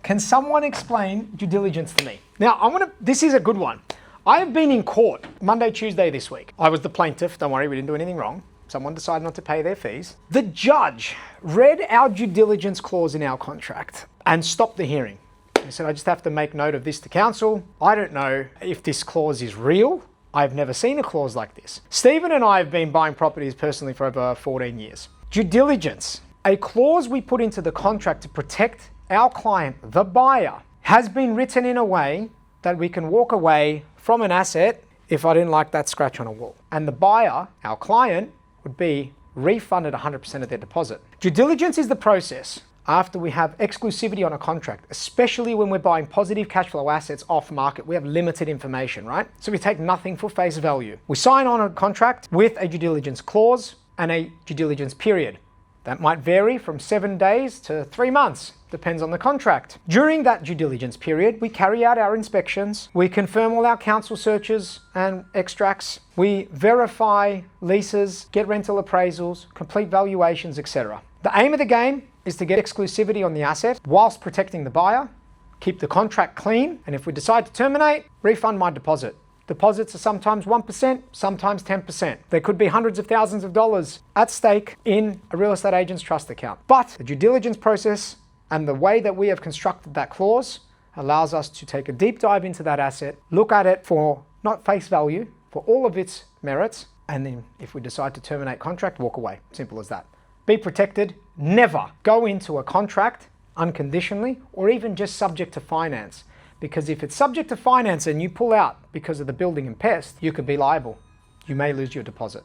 Can someone explain due diligence to me? Now, this is a good one. I have been in court Monday, Tuesday this week. I was the plaintiff. Don't worry, we didn't do anything wrong. Someone decided not to pay their fees. The judge read our due diligence clause in our contract and stopped the hearing. He said, I just have to make note of this to counsel. I don't know if this clause is real. I've never seen a clause like this. Stephen and I have been buying properties personally for over 14 years. Due diligence, a clause we put into the contract to protect our client, the buyer, has been written in a way that we can walk away from an asset if I didn't like that scratch on a wall. And the buyer, our client, would be refunded 100% of their deposit. Due diligence is the process after we have exclusivity on a contract, especially when we're buying positive cash flow assets off market. We have limited information, right? So we take nothing for face value. We sign on a contract with a due diligence clause and a due diligence period. That might vary from 7 days to 3 months, depends on the contract. During that due diligence period, we carry out our inspections, we confirm all our council searches and extracts, we verify leases, get rental appraisals, complete valuations, etc. The aim of the game is to get exclusivity on the asset whilst protecting the buyer, keep the contract clean, and if we decide to terminate, refund my deposit. Deposits are sometimes 1%, sometimes 10%. There could be hundreds of thousands of dollars at stake in a real estate agent's trust account. But the due diligence process and the way that we have constructed that clause allows us to take a deep dive into that asset, look at it for not face value, for all of its merits, and then if we decide to terminate contract, walk away. Simple as that. Be protected. Never go into a contract unconditionally or even just subject to finance. Because if it's subject to finance and you pull out because of the building and pest, you could be liable. You may lose your deposit.